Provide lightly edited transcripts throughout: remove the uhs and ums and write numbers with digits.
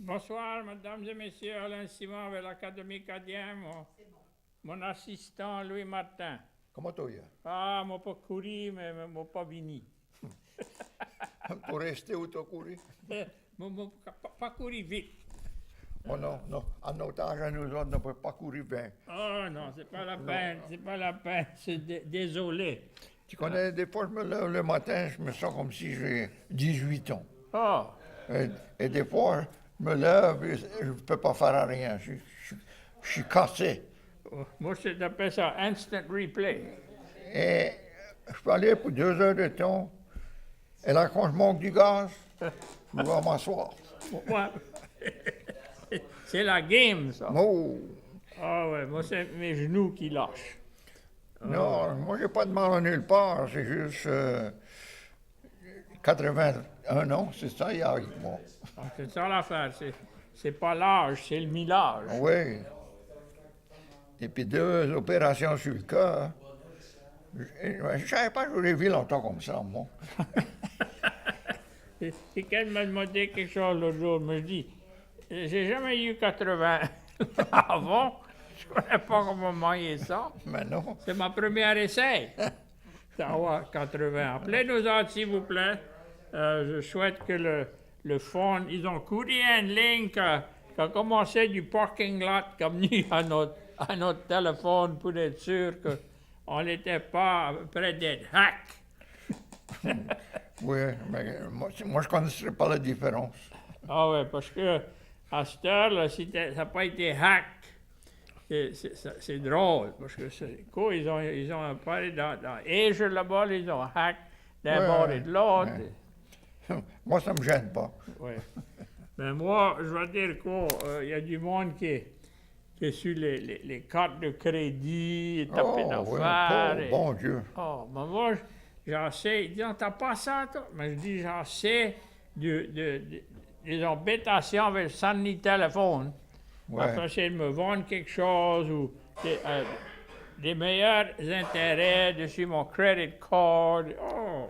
Bonsoir, mesdames et messieurs. Alain Simon avec l'Académie acadienne, mon assistant Louis Martin. Comment tu es? Ah, moi pas couru, mais moi pas vini. Pour rester où tu as couru? Moi pas couru vite. Oh non, non. À notre âge, nous autres, on ne peut pas courir bien. Oh non, c'est pas la peine, c'est pas la peine, c'est désolé. Tu connais, des fois, je me lève le matin, je me sens comme si j'ai 18 ans. Oh, Et des fois, je me lève et je ne peux pas faire rien. Je suis cassé. moi j'appelle ça instant replay. Et je peux aller pour 2 heures de temps. Et là, quand je manque du gaz, je vais m'asseoir. Moi, c'est la game, ça. Oh, Ah ouais, moi c'est mes genoux qui lâchent. non, moi, j'ai pas de mal à nulle part. C'est juste 81 ans, c'est ça, il y a avec moi. Ah, c'est ça l'affaire, c'est pas l'âge, c'est le millage. Oui. Et puis 2 opérations sur le cœur. Je ne savais pas que j'aurais vu longtemps comme ça, moi. Et qu'elle m'a demandé quelque chose l'autre jour, me dit, j'ai jamais eu 80 avant, je connais pas comment manier ça. Mais non. C'est ma première essai d'avoir 80. Appelez-nous autres, s'il vous plaît. Je souhaite que le fond, ils ont couru une ligne qui a commencé du parking lot comme nous à notre téléphone pour être sûr qu'on n'était pas près d'être hack. Oui, mais moi je ne connaissais pas la différence. Ah ouais, parce que à cette heure-là, si ça n'a pas été hack, c'est drôle, parce que quoi, ils ont parlé dans Asia là-bas, ils ont hack d'un bord et de l'autre. Ouais. Moi, ça ne me gêne pas. Oui. Mais moi, je vais dire quoi, il y a du monde qui est sur les cartes de crédit, et tapé d'affaires. Oh, bon Dieu. Oh, mais moi, j'en sais. Ils disent, t'as pas ça, toi? Mais je dis, j'en sais des embêtations avec le Sunny téléphone. Ouais. Après, essayer de me vendre quelque chose ou des meilleurs intérêts dessus mon credit card. Oh.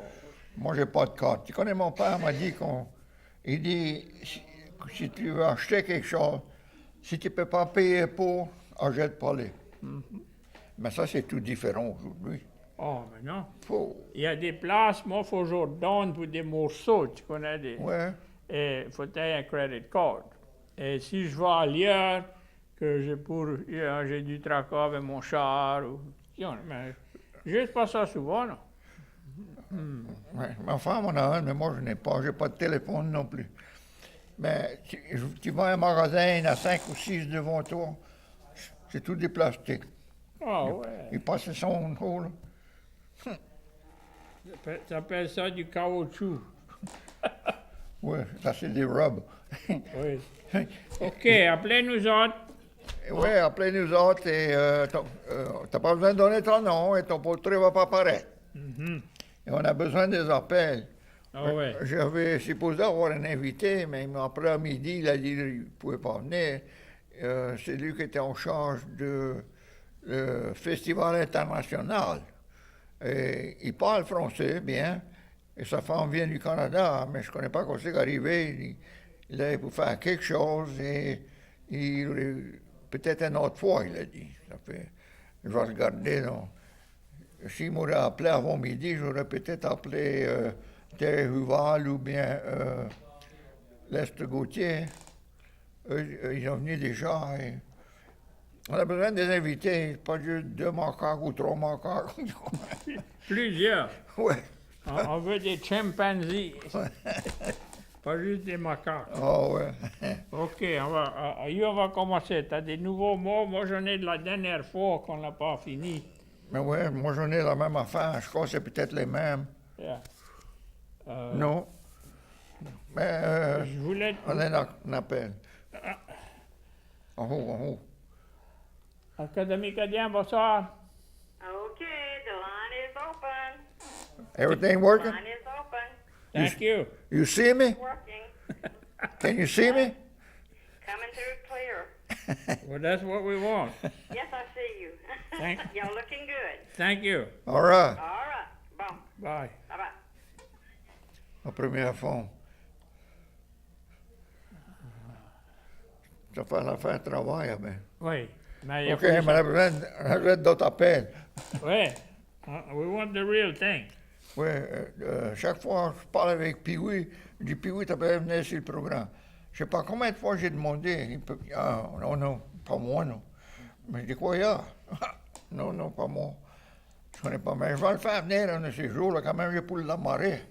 Moi, j'ai pas de carte. Tu connais, mon père m'a dit il dit, si tu veux acheter quelque chose, si tu ne peux pas payer pour, achète pas les. Mais ça, c'est tout différent aujourd'hui. Oh, mais non. Faut. Il y a des places, moi, il faut que je donne pour des morceaux, tu connais des. Ouais. Et il faut avoir un credit card. Et si je vais ailleurs, que j'ai du tracas avec mon char, mais juste pas ça souvent, non. Ouais. Ma femme en a un, mais moi, je n'ai pas. J'ai pas de téléphone non plus. Mais tu vas à un magasin, il y en a 5 ou 6 devant toi. C'est tout des plastiques. Ah ouais. Il passe son haut, là. Ça appelle ça du caoutchouc. Oui, ça, c'est des rubs. Oui. OK, appelez-nous autres. Oui, appelez-nous autres et t'as pas besoin de donner ton nom et ton portrait va pas apparaître. Et on a besoin des appels. Ah ouais. J'avais supposé avoir un invité, mais après-midi, il a dit qu'il ne pouvait pas venir. C'est lui qui était en charge du festival international. Et il parle français bien, et sa femme vient du Canada, mais je ne connais pas comment c'est arrivé. Il avait pour faire quelque chose, et peut-être une autre fois, il a dit. Ça fait, je vais regarder. S'il m'aurait appelé avant midi, j'aurais peut-être appelé Terre Huval ou bien Lester Gauthier. Eux, ils ont venu déjà. Et on a besoin des invités, pas juste 2 macaques ou 3 macaques. Plusieurs. Ouais. On veut des chimpanzés. Pas juste des macaques. Ah ouais. OK, on va commencer. Tu as des nouveaux mots. Moi, j'en ai de la dernière fois qu'on n'a pas fini. Mais ouais, moi j'en ai la même affaire. Je crois que c'est peut-être les mêmes. Yeah. Non. Mais Je voulais... on a un appel. En haut, en haut. Académie acadienne, bonsoir. Okay, the line is open. Everything working? Line is open. Thank you. You see me? Working. Can you see me? Coming through clear. Well, that's what we want. Yes, I see you. Y'all looking good. Thank you. All right. All right. Bon. Bye. Bye-bye. La première fois. te faire l'affaire travail, mais... Oui. Mais il a OK, fallu mais on a besoin d'autres appels. Oui. We want the real thing. Oui, chaque fois que je parle avec Pee-wee, je dis, Pee-wee, tu peux venir sur le programme. Je ne sais pas combien de fois j'ai demandé. Il peut, non, pas moi, non. Mais je dis, quoi, il y a? Non, pas moi. Je ne connais pas, mais je vais le faire venir un de ces jours, là, quand même, j'ai pour l'amarrer.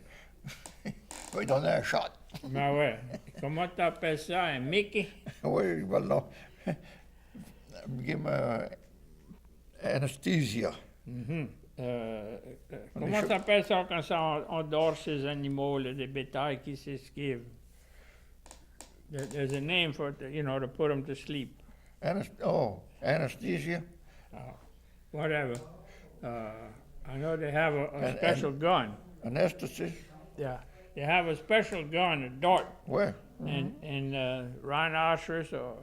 Il va lui donner un shot. Ben ouais. Comment tu appelles ça, un Mickey? Oui, je vais le give me anesthesia. Comment tu appelles ça quand ça, on dort ces animaux, là, des bétails qui s'esquivent? There's a name for it, to put them to sleep. Anesthesia? Whatever. I know they have a special gun. Anesthesia? Yeah. They have a special gun, a dart, Oui. in rhinoceros or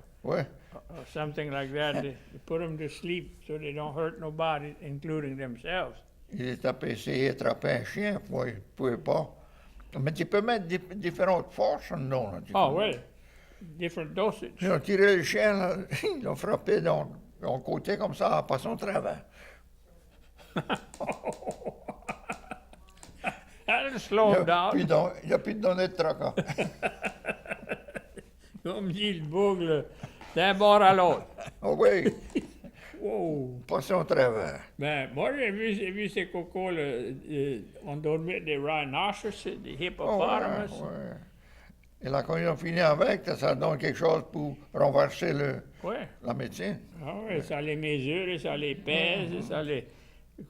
something like that. They put them to sleep so they don't hurt nobody, including themselves. Il est essayé d'attraper un chien, il ne pouvait pas. Mais tu peux mettre différentes forces, non? Là, Oui. Different dosage. Ils ont tiré le chien, là, ils l'ont frappé dans le côté comme ça, en passant au travers. That'll slow him down. Il n'a plus donné de tracas. Comme dit le bougle, d'un bord à l'autre. Oh oui, Wow. passé au travers. Ben, moi, j'ai vu ces cocos, là, on dormait des rhinoceros, des hippopotamus. Ouais. Et là, quand ils ont fini avec, ça donne quelque chose pour renverser Ouais. la médecine. Ah ouais, ça les mesure, ça les pèse, ça les...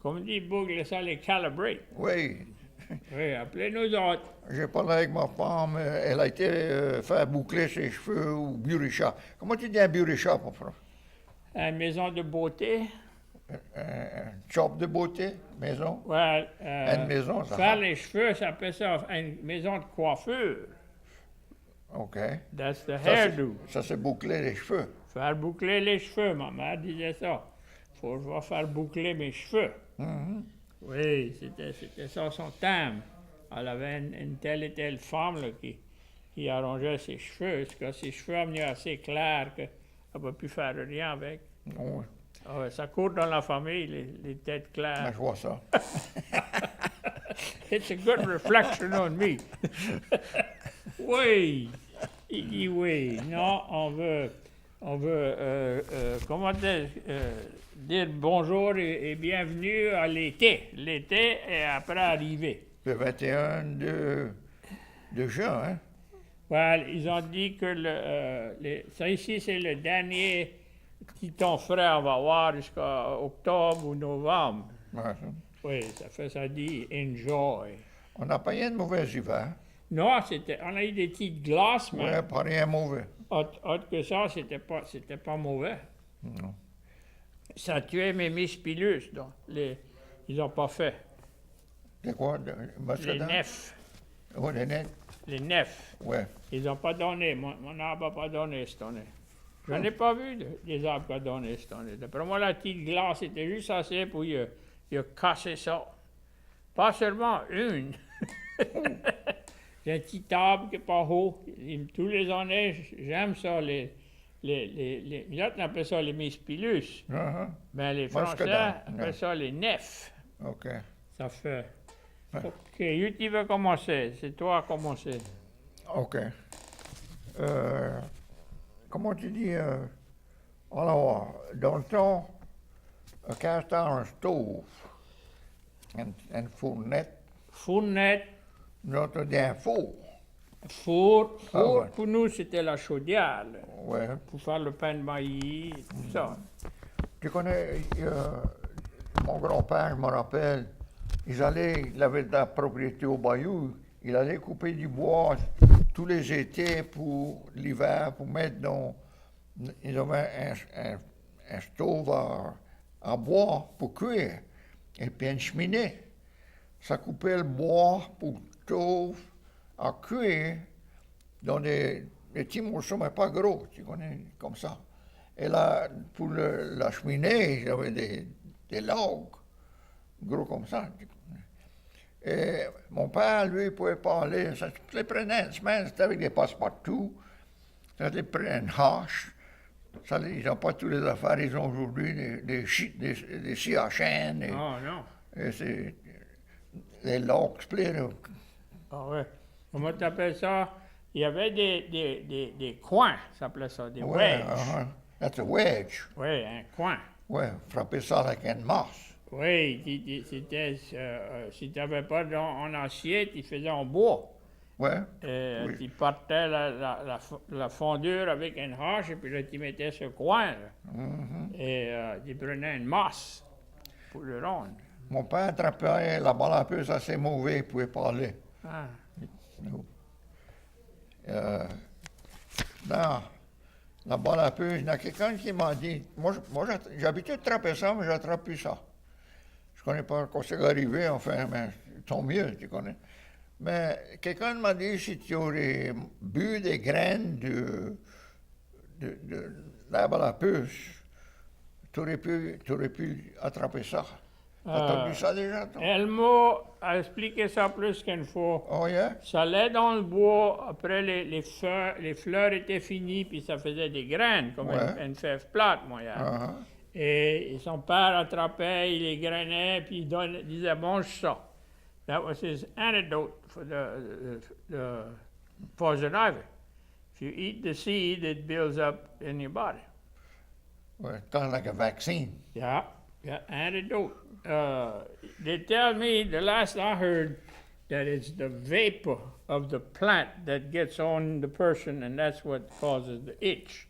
Comme dit Bougle, ça les calibrate. Oui. Oui, appelez-nous autres. J'ai parlé avec ma femme, elle a été faire boucler ses cheveux au Burichat. Comment tu dis un Burichat, mon frère? Une maison de beauté. Un shop de beauté, maison? Ouais, Une maison, ça. faire les cheveux, ça s'appelle ça une maison de coiffure. OK. That's the Ça, hairdo. Ça, c'est boucler les cheveux. Faire boucler les cheveux, ma mère disait ça. Faut que je vais faire boucler mes cheveux. Oui, c'était ça son thème. Elle avait une telle et telle femme là, qui arrangeait ses cheveux. Parce que ses cheveux venaient assez clairs qu'elle ne peut plus faire rien avec. Oui, Ah ouais, ça court dans la famille, les têtes ben, claires. je vois ça. It's a good reflection on me. Oui, il dit oui. Non, on veut comment dire bonjour et bienvenue à l'été. L'été est après arrivé. Le 21 de juin, hein? Well, ils ont dit que ça ici, c'est le dernier que ton frère va avoir jusqu'à octobre ou novembre. Ouais, ça. Oui, ça dit enjoy. On n'a pas eu de mauvais hiver. Non, on a eu des petites glaces, mais Ouais, pas rien mauvais. autre que ça, c'était pas mauvais. Non. Ça a tué mes mispilus, donc ils n'ont pas fait. C'est quoi? Les nefs. Oh, les nefs? Les nefs. Ouais. Ils n'ont pas donné. Mon arbre n'a pas donné cette année. Je n'en ai pas vu des arbres qui ont donné cette année. D'après moi, la petite glace était juste assez pour il a cassé ça. Pas seulement une. J'ai un petit arbre qui n'est pas haut. Tous les années, j'aime ça. Les autres appellent ça les mispilus. Mais les Français appellent ça les nefs. OK. Ça fait. OK, tu veux commencer. C'est toi à commencer. OK. Comment tu dis? Alors, dans le temps, quand c'était un stove, une fournette, Fournette, nous autres, on dit un four. four, ouais. pour nous, c'était la chaudière, là, Ouais. pour faire le pain de maïs, tout ça. Tu connais, mon grand-père, je me rappelle, il avait de la propriété au Bayou, il allait couper du bois tous les étés pour l'hiver, pour mettre dans... Ils avaient un stove en bois pour cuire, et puis une cheminée. Ça coupait le bois pour le stove à cuire dans des petits morceaux, mais pas gros, tu connais, comme ça. Et là, pour la cheminée, j'avais des logs, gros comme ça. Et mon père, lui, ne pouvait pas aller. Ça les prenait une semaine, c'était avec des passe-partout. Ça les prenait une hache. Ça, ils n'ont pas toutes les affaires, ils ont aujourd'hui des scies à chaîne, Oh, non. et c'est des locks, là. Ah ouais. Comment t'appelles ça? Il y avait des coins, ça s'appelait ça, des Ouais, wedges. that's a wedge. Oui, un coin. Ouais, frapper ça avec une masse. Oui, c'était, si tu n'avais pas en acier, tu faisais en bois. Ouais. Et tu partais la fondure avec une hache, et puis là, tu mettais ce coin, là. Et tu prenais une masse pour le rendre. Mon père attrapait la balle à puce assez mauvais, il pouvait parler. Ah. Dans la balle à puce, il y a quelqu'un qui m'a dit, moi j'habitais de trapper ça, mais j'attrape plus ça. Je connais pas comment c'est arrivé, enfin, mais tant mieux, tu connais. Mais quelqu'un m'a dit, si tu aurais bu des graines de la balle à puce, tu aurais pu attraper ça. T'as vu ça déjà, toi? Elmo a expliqué ça plus qu'une fois. Oh, yeah? Ça allait dans le bois, après les fleurs étaient finies, puis ça faisait des graines, comme Ouais. une fève plate, moi. Uh-huh. Et son père attrapait, il les grainait, puis il disait, mange ça. That was his antidote for the poison ivy. If you eat the seed, it builds up in your body. Ouais, kind of like a vaccine. Yeah, antidote. They tell me, the last I heard, that it's the vapor of the plant that gets on the person, and that's what causes the itch.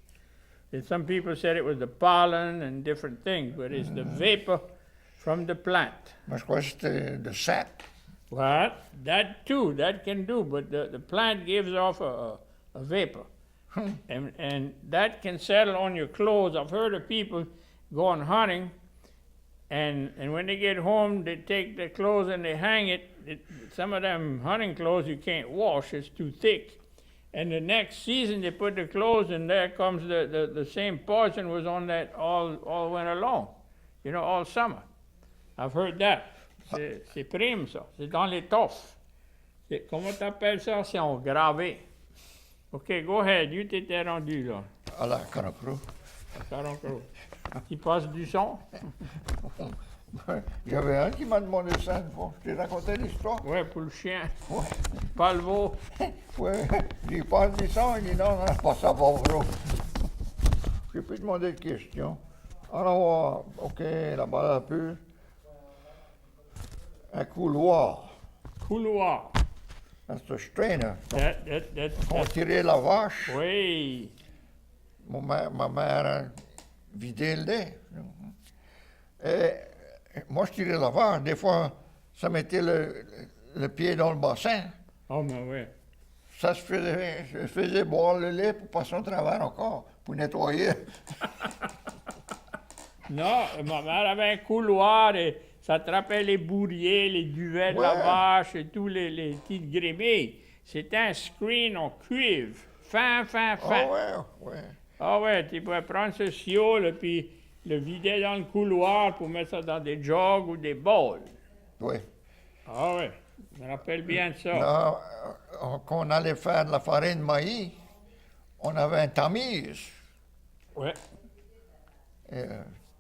And some people said it was the pollen and different things, but it's the vapor from the plant. Moi, je crois que c'était the sap. Well, that too, that can do, but the plant gives off a vapor. And that can settle on your clothes. I've heard of people going hunting, and when they get home, they take their clothes and they hang it. Some of them hunting clothes you can't wash, it's too thick. And the next season they put the clothes, and there comes the same poison was on that all winter long, all summer. I've heard that. C'est prime, ça. C'est dans l'étoffe. Comment t'appelles ça? C'est en gravé. OK, go ahead. You t'étais rendu, là. À la Caracro. Tu passes du son? J'avais un qui m'a demandé ça une fois. Je t'ai raconté l'histoire. Ouais, pour le chien. Ouais. Pas le veau. Ouais. J'ai pas dit ça. Il dit non, non, pas ça, pas vrai. J'ai pu demander de questions. Alors, OK, la balle à puce. Un couloir. Couloir. That's a strainer. That- On tirait la vache. Oui. Ma mère a vidé le lait. Et moi, je tirais la vache. Des fois, ça mettait le pied dans le bassin. Oh, mais oui. Ça je faisais boire le lait pour passer au travers encore, pour nettoyer. Non, ma mère avait un couloir et ça attrapait les bourriers, les duvets de la Ouais. vache et tous les petites grémilles. C'était un screen en cuivre. Fin. Ouais. Ah ouais, tu pouvais prendre ce ciole et puis le vider dans le couloir pour mettre ça dans des jogs ou des bols. Ouais. Ah ouais, je me rappelle bien de ça. Là, quand on allait faire de la farine de maïs, on avait un tamise. Ouais.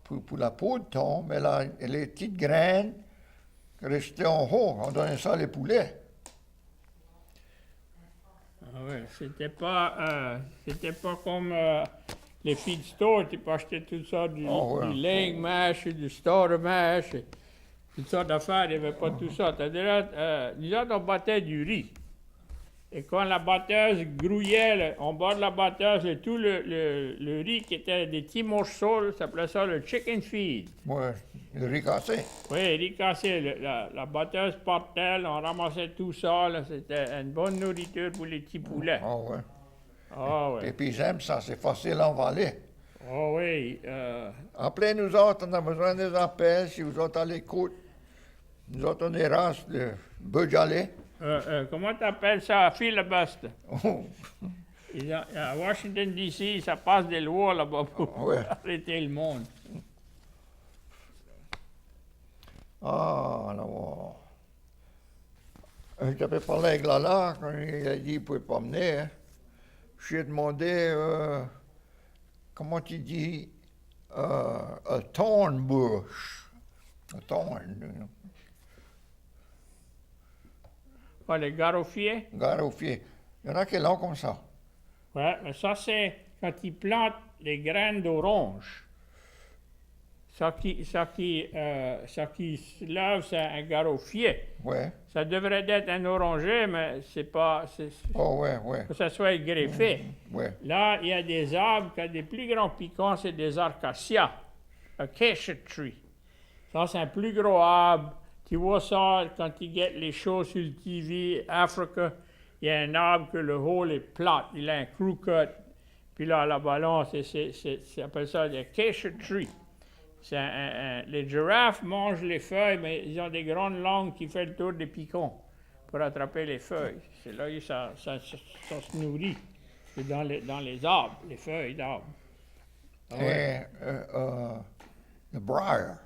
Pour la poudre tombe, mais là, les petites graines restaient en haut. On donnait ça aux poulets. Ah ouais, c'était pas comme les feed stores, tu peux acheter tout ça, du ling mash, du store mash, et toutes sortes d'affaires, il n'y avait pas tout ça. C'est-à-dire, nous autres, on battait du riz. Et quand la batteuse grouillait, on bas de la batteuse, et tout le riz qui était des petits morceaux, ça s'appelait ça le chicken feed. Ouais, le riz cassé. Oui, riz cassé. La batteuse partait, on ramassait tout ça. Là, c'était une bonne nourriture pour les petits poulets. Ah ouais. Ah oui. Et puis j'aime ça, c'est facile à envaler. Ah oui. Appelez nous autres, on a besoin des appels, si vous êtes à l'écoute. Nous autres, on est race de Beaujolais. Comment t'appelles ça? Filibuster. Oh, À Washington, D.C., ça passe des lois là-bas pour Ouais. arrêter le monde. Ah, alors. J'avais parlé avec Lala, quand il a dit qu'il ne pouvait pas venir. J'ai demandé comment tu dis, a thorn bush. A thorn, you know, Pas les garofiers. garoffier. Il y en a qui l'ont comme ça. Ouais, mais ça, c'est quand ils plantent les graines d'orange. Ça qui se lève, c'est un garofier. Ouais. Ça devrait être un oranger, mais c'est pas. Oh, ouais, ouais. Que ça soit greffé. Ouais. Là, il y a des arbres qui ont des plus grands piquants, c'est des acacias. Acacia tree. Ça, c'est un plus gros arbre. Tu vois ça quand tu guettes les shows sur le TV, Africa. Il y a un arbre que le haut est plat, il a un crew cut. Puis là, la balance, c'est appelle ça l'acacia tree. Les girafes mangent les feuilles, mais ils ont des grandes langues qui font le tour des piquants pour attraper les feuilles. C'est là que ça se nourrit. C'est dans les arbres, les feuilles d'arbres. Ah ouais. The briar,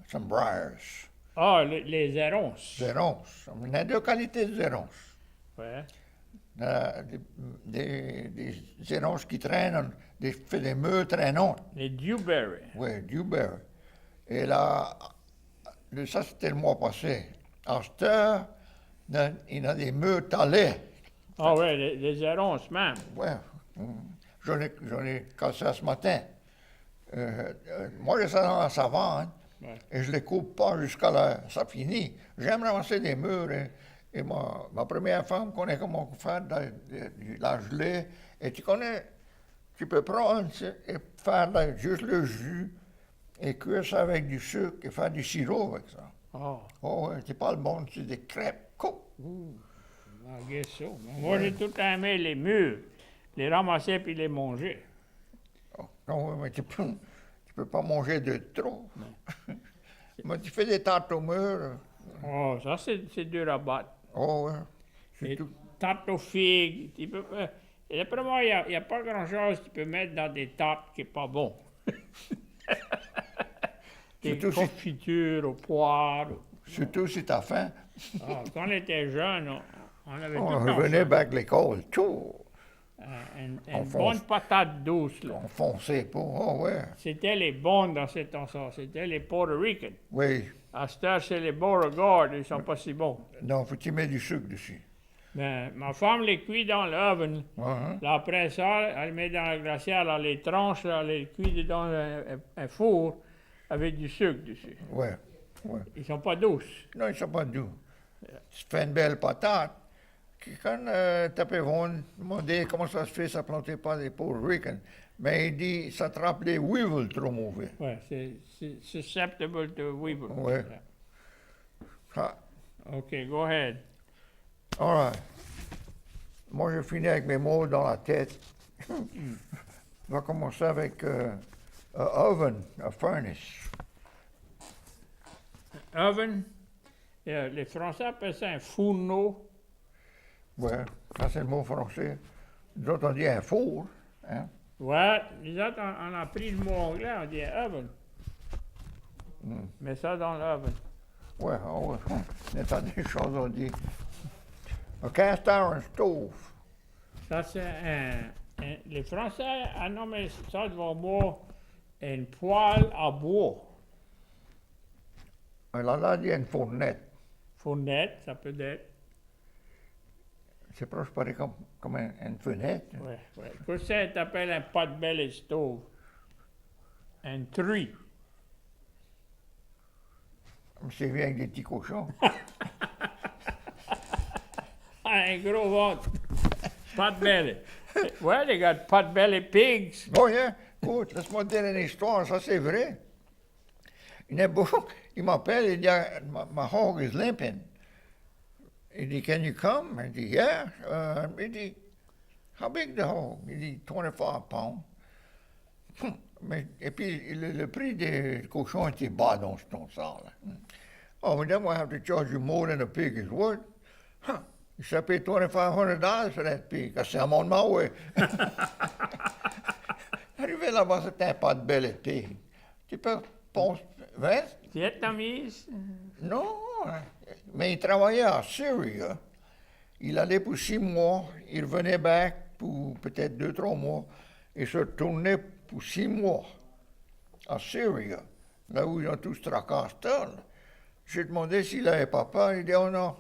some briars. Ah, les héronces. Zéronces. Il y a deux qualités de zéronces. Ouais. Des zéronces qui traînent, fait des murs traînantes. Les dewberry. Oui, Dewberry. Et là, ça c'était le mois passé. En cette heure, il y a des murs talés. Ah ouais, les héronces même. Ouais. J'en ai cassé ce matin. Moi, je suis dans la savane. Ouais. Et je les coupe pas jusqu'à là, ça finit. J'aime ramasser des murs et ma première femme connaît comment faire de la gelée. Et tu peux prendre et faire juste le jus et cuire ça avec du sucre et faire du sirop avec ça. Oh, Oh ouais, c'est pas le bon, c'est des crêpes. Coupe. I guess so. Mais moi, j'ai tout aimé les mûres, les ramasser puis les manger. Oh, non, ouais, mais tu peux pas manger de trop. Mais tu fais des tartes aux mûres. Oh, ça, c'est dur à battre. Oh ouais. C'est Les tout. tartes aux figues. Et d'après moi, il n'y a pas grand-chose que tu peux mettre dans des tartes qui n'est pas bon. Des Surtout si- confitures aux poires. Surtout si t'as faim. Ah, quand on était jeunes, on avait tout On le temps revenait ça. back de l'école. Tout. Une on bonne fonce. patate douce, là. On fonçait pas. Oh ouais. C'était les bonnes dans ce temps-là. C'était les Puerto Rican. Oui. À cette heure, c'est les Beauregard. Ils sont pas si bons. Non, faut que tu mets du sucre dessus. Mais ma femme les cuit dans l'oven. Hein? Là, après ça, elle met dans la glacière, là, les tranches, là, elle les cuit dans un four avec du sucre dessus. Ouais. Ouais. Ils sont pas douces. Non, ils sont pas doux. Tu fais une belle patate. Quand tu vont demander comment ça se fait, ça ne plantait pas des Puerto Rican. Mais il dit, ça attrape les weevils trop mauvais. Ouais, c'est susceptible to weevil. Ouais. Ah, OK, go ahead. all right. Moi, je finis avec mes mots dans la tête. On va commencer avec un oven, un furnace. Oven, les Français appellent ça un fourneau. Ouais, ça c'est le mot français. Nous autres, on dit un four. Hein? Ouais, nous autres, on a pris le mot anglais, on dit oven. Mais ça dans l'oven. Ouais, oh, ouais. On entend des choses, on dit. Un cast iron stove. Ça, c'est les Français ont nommé ça devant moi une poêle à bois. Là, là, il y a une fournette. Fournette, ça peut être. C'est proche pareil comme une fenêtre. Ouais, ouais. Qu'est-ce que tu appelles un pot-belly stove? Un tree. C'est bien avec des petits cochons. Un gros ventre. Pot-belly. Ouais, they got pot-belly pigs. Bon, hein? Écoute, laisse-moi te dire une histoire, ça c'est vrai. Il m'appelle, il dit, my hog is limping. Il dit, can you come? Il dit, yeah. Il dit, how big the hog? Il dit, 25 pounds. Mais, et puis, le prix des cochons était bas dans ce temps-là. Oh, but then we'll have to charge you more than a pig is worth. Huh. You should pay $2,500 for that pig. I said, I'm on my way. Arrivé là-bas, c'était un pas de belle pig. Tu peux penser, hein? Vietnamese. Non, mais il travaillait à Syrie. Il allait pour 6 mois, il revenait back pour peut-être 2-3 mois. il se retournait pour 6 mois à Syrie, là où ils ont tous tracassé. J'ai demandé s'il avait papa, il dit oh non.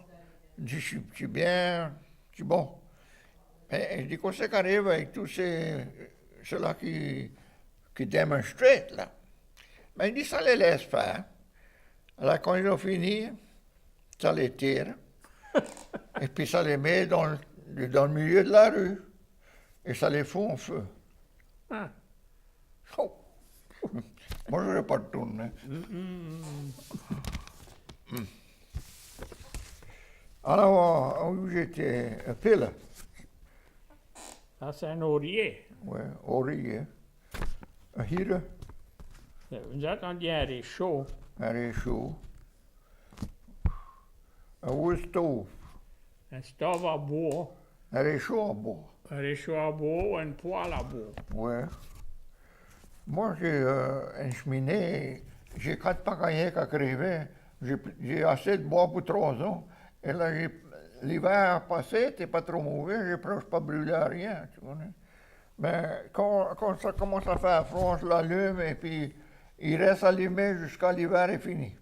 Je dis je suis bien, je dis bon. Et je dis qu'est-ce qui arrive avec tous ceux-là qui démonstraient là. Mais il dit ça les laisse faire. Alors quand ils ont fini, ça les tire. Et puis ça les met dans le milieu de la rue. Et ça les fout en feu. Ah. Oh. Moi, je ne vais pas retourner. Alors, où j'étais? À Pille. Ça, c'est un oreiller. Oui, Aurier. Hier, Vous attendiez un réchaud. un réchaud. Un Woolstove. Un stove à bois. Un réchaud en bois. Un réchaud à bois, une poêle à bois. Oui. Moi, j'ai une cheminée. J'ai 4 pagaillets qui arrivaient. J'ai assez de bois pour 3 ans. Et là, l'hiver passé, c'était pas trop mauvais. J'ai presque pas brûlé à rien, tu connais. Mais quand ça commence à faire froid, je l'allume et puis il reste allumé jusqu'à l'hiver est fini.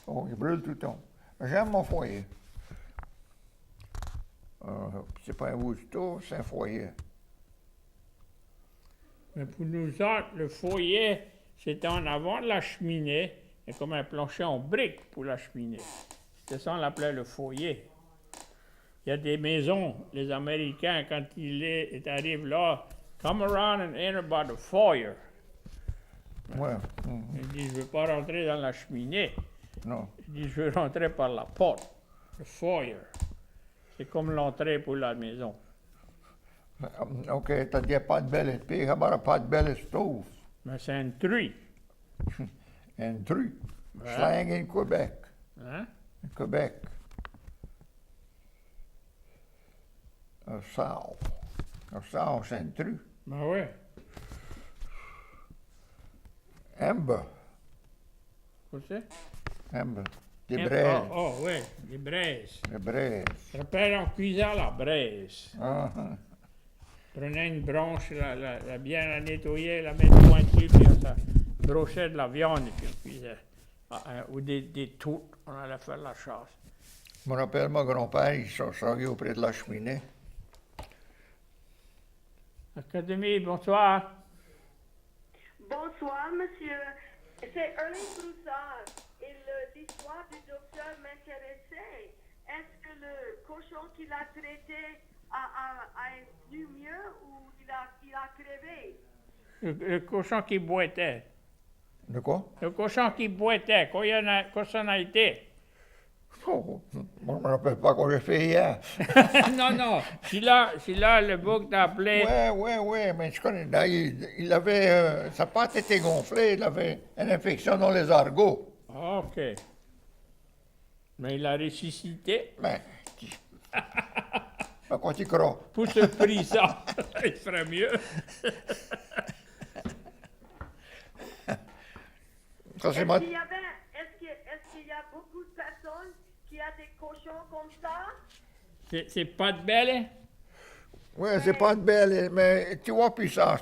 Oh, il brûle tout le temps. J'aime mon foyer. C'est pas un woodstove, c'est un foyer. Mais pour nous autres, le foyer, c'était en avant de la cheminée, et comme un plancher en briques pour la cheminée. C'était ça, on l'appelait le foyer. Il y a des maisons, les Américains, quand ils arrivent là, come around and enter by the foyer. Ouais. Ils disent, je ne veux pas rentrer dans la cheminée. Non. Ils disent, je veux rentrer par la porte, le foyer. C'est comme l'entrée pour la maison. OK, t'as dit pas de belle épée, pas de belle stove. Mais c'est un truie. Un truc. Ouais. Slang in Québec. Hein? Québec. Un sow. Un sow, c'est un truc. Ben oui. Amber. Qu'est-ce que c'est? Amber. Des braises. Oh, oui, des braises. Des braises. Je rappelle, on cuisait à la braise. Ah, Prenait une branche, la bien la nettoyer, la mettre pointue, puis on brochait de la viande et puis on cuisait. Ou des tourtes, on allait faire la chasse. Je me rappelle, mon grand-père, il s'assoyait auprès de la cheminée. Académie, bonsoir. Bonsoir, monsieur. C'est Erling Broussard. Et l'histoire du docteur m'intéressait. Est-ce que le cochon qu'il a traité a venu mieux ou il a crevé? Le cochon qui boitait. De quoi? Le cochon qui boitait, quand ça en a été. Oh, moi, je me rappelle pas quoi j'ai fait hier. Non, c'est là le bouc t'a appelé. Ouais, mais je connais. Là, il avait. Sa patte était gonflée, il avait une infection dans les argots. OK. Mais il a ressuscité. Mais. Quand tu crois. Pour ce prix-là, il ferait mieux. Ça, c'est Est-ce qu'il y a beaucoup de personnes qui ont des cochons comme ça? C'est pas de belle? Oui, c'est pas de belle, mais tu vois, puis ça,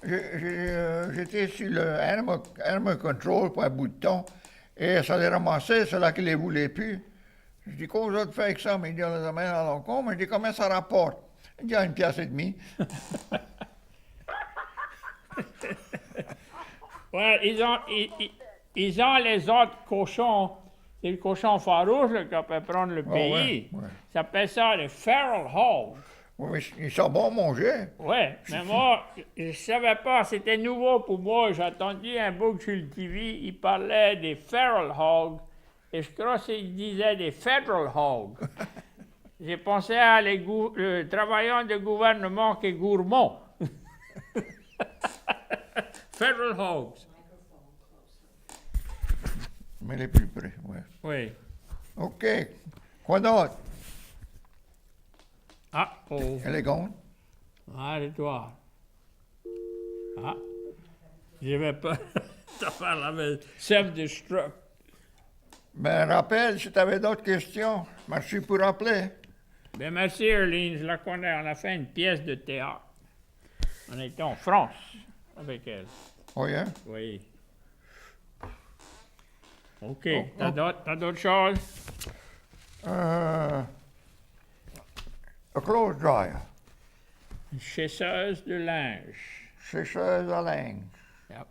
j'étais sur le Animal Control pour un bout de temps, et ça les ramassait, ceux-là qui les voulaient plus. Je dis, quoi vous autres faites avec ça? Mais il dit, on les amène à l'encombre. Mais je dis, combien ça rapporte? Il dit, à 1,5 $. Ouais, ils ont les autres cochons. C'est le cochon farouche là, qui peut prendre le pays. ouais. Ça s'appelle ça le feral hog. Oui, mais ils sont bons à manger. Ouais, mais moi, je savais pas, c'était nouveau pour moi. J'ai entendu un book sur le TV, il parlait des feral hogs, et je crois qu'il disait des federal hogs. J'ai pensé à les travailleurs de gouvernement qui est gourmand. Federal hogs. Mais les plus près, oui. Oui. OK. Quoi d'autre? Ah, oh. Élégante. Arrête-toi. Ah. Je vais pas te faire la self-destruct. Ben, rappelle, si tu avais d'autres questions, merci pour rappeler. Ben merci, Erline, je la connais. On a fait une pièce de théâtre. On était en France avec elle. Oh, yeah? Oui. OK. Oh, T'as d'autres choses? A clothes dryer. Une chasseuse de linge. Sécheuse à linge. Yep.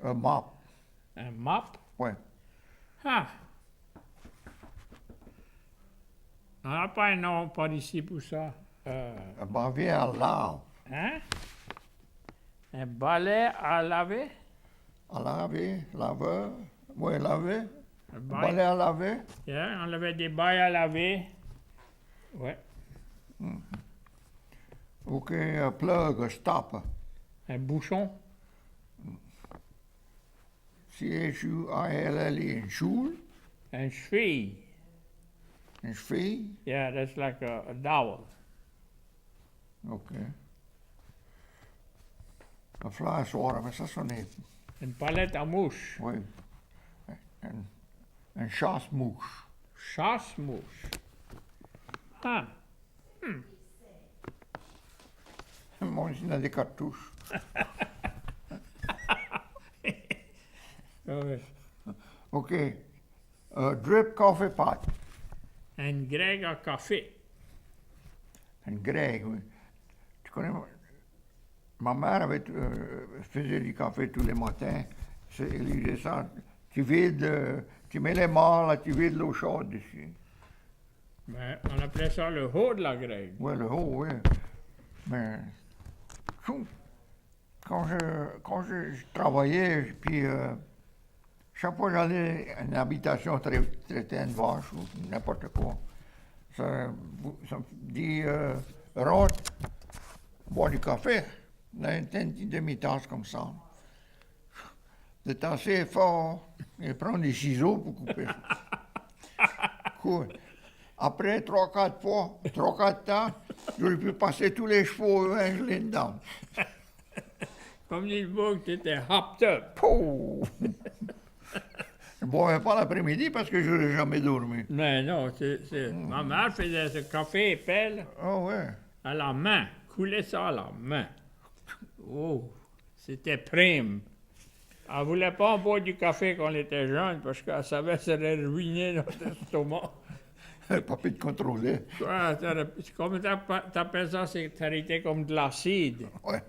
Un mop. Un mop. Ouais. Ah. On n'a pas un nom par ici pour ça. Un bavier à lave. Hein? Un balai à laver? À laver, laveur. Oui, laver. Un Balai à laver. Yeah, on avait des bails à laver. Ouais. OK, a plug, a stopper. Un bouchon. C-H-U-I-L-L-E. Une choule. Un cheville. Une cheville. Yeah, that's like a dowel. OK. Un fly swatter, mais ça sonne. Une palette à mouche. Oui. Un chasse-mouche. Chasse-mouche. Ah. Moi, il a des cartouches. Ouais. OK. Drip coffee pot. Un grec à café. Un grec, oui. Tu connais, ma mère faisait du café tous les matins. Elle disait ça. Tu vides, tu mets les morts, là, tu vides l'eau chaude dessus. Ben, on appelait ça le haut de la grève. Oui, le haut, oui. Mais quand je travaillais, puis chaque fois que j'allais à une habitation traiter une vache ou n'importe quoi, ça me dit, rentre, boire du café, dans une petite demi-tasse comme ça. C'est assez fort, et prendre des ciseaux pour couper ça. Cool. Après 3-4 fois, 3-4 temps, j'aurais pu passer tous les chevaux dedans. Comme dit le book, t'étais hopped up. Pouh! Je ne boivais pas l'après-midi parce que je n'aurais jamais dormi. Mais non, ma mère faisait ce café épais Ah ouais. à la main. Coulait ça à la main. Oh, c'était prime. Elle voulait pas en boire du café quand on était jeune parce qu'elle savait que ça allait ruiner notre estomac. Pas pu te contrôler. Quoi, comment t'appelles ça? Ça été comme de l'acide. Ouais.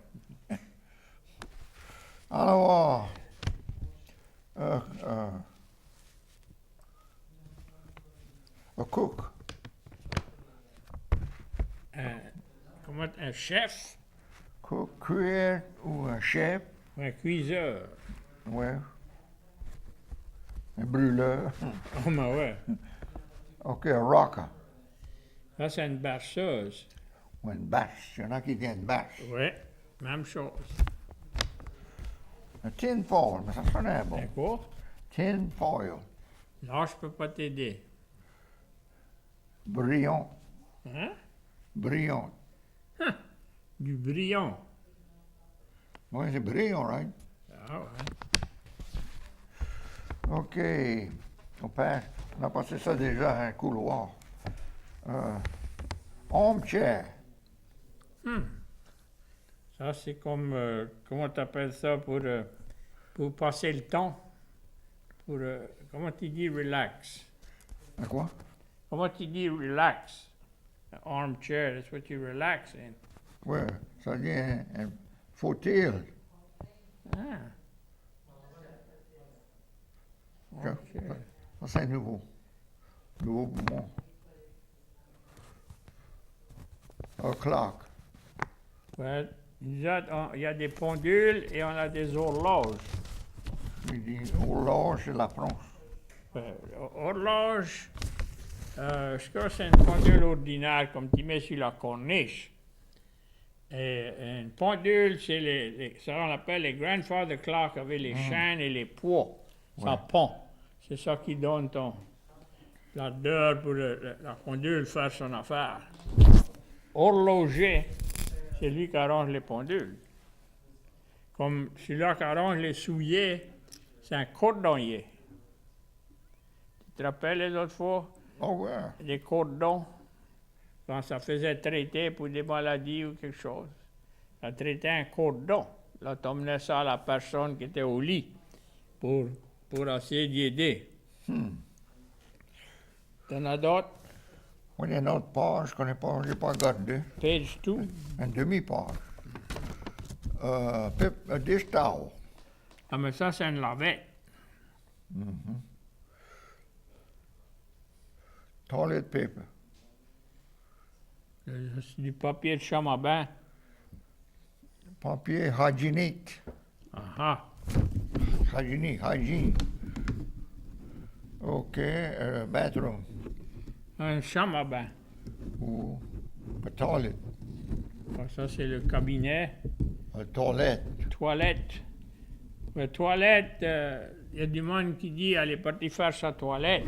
Alors, a cook. Un chef? Cook, cuire ou un chef. Un cuiseur. Ouais. Un brûleur. Oh, mais ouais. OK, un rocker. Ça, c'est une berceuse. Ou une bâche. Il y en a qui disent une bâche. Oui, même chose. Un tin foil, mais ça sonnait bon. C'est quoi? Tin foil. Non, je peux pas t'aider. Brillant. Hein? Brillant. Du brillant. Oui, c'est brillant, right? Ah ouais. OK. On a passé ça déjà, un couloir. Armchair. Ça, c'est comme, comment t'appelles ça pour passer le temps? Pour, comment tu dis relax? Un quoi? Comment tu dis relax? Armchair, that's what you relax in. Oui, ça dit un fauteuil. Ah. Ça, Ok. ça, c'est nouveau. Nouveau pour moi. Un clock. Ouais, nous autres, il y a des pendules et on a des horloges. Il dit horloge, c'est la France. Horloge, je crois que c'est une pendule ordinaire comme tu mets sur la corniche. Et une pendule, c'est ça on appelle les grandfather clock avec les chaînes et les poids. Ça pend. C'est ça qui donne l'ardeur pour la pendule faire son affaire. Horloger, c'est lui qui arrange les pendules. Comme celui-là qui arrange les souliers, c'est un cordonnier. Tu te rappelles les autres fois? Oh ouais. Les cordons, quand ça faisait traiter pour des maladies ou quelque chose. Ça traitait un cordon. Là, tu emmenais ça à la personne qui était au lit pour essayer d'y aider. T'en as d'autres? Oui, il y a une autre page je n'ai pas regardé. Page 2. Une demi-page. Dish towel. Ah, mais ça, c'est une lavette. Toilet paper. C'est du papier de chambre à bain. Papier hygiénique. Ah Hygiene. OK. Bathroom. une chambre à bain. Ou toilet. Ah, ça, c'est le cabinet. Toilette. Toilette. La toilette, il y a du monde qui dit aller partir faire sa toilette.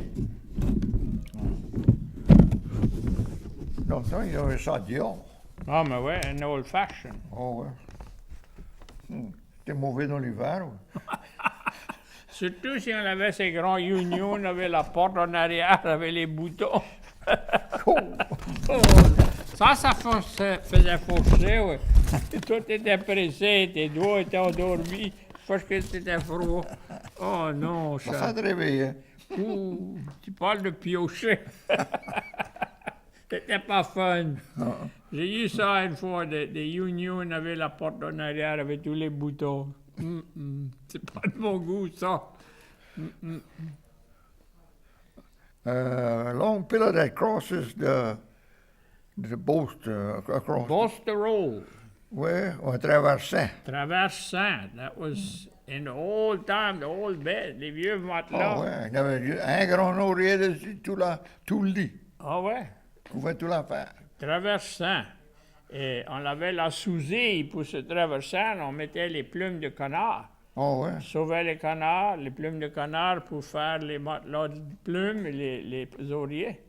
Dans le temps, il y avait ça dehors. Ah, mais ouais, un old fashion. Oh, ouais. C'était mauvais dans l'hiver. Ouais. Surtout si on avait ces grands unions, on avait la porte en arrière avec les boutons. Oh. Oh, ça faisait faucher, ouais. Et toi, t'étais pressé, tes doigts étaient endormis parce que c'était froid. Oh non, Ça ça. te réveillait. Ouh, tu parles de piocher. C'était pas fun. J'ai eu ça une fois, des unions avaient la porte en arrière avec tous les boutons. C'est pas de mon goût, ça. Long pillar that crosses the boat across. Buster Roll, Ouais, un traversant. traversant. That was in the old time, the old bed, les vieux matelas. Ah ouais, il y avait un grand oreiller dessus, tout le lit. Ah ouais, On pouvait tout la faire. traversant. Et on avait la sousée pour ce traversant, on mettait les plumes de canard. Ah ouais. On sauvait les canards, les plumes de canard pour faire les matelas de plumes et les oreillers.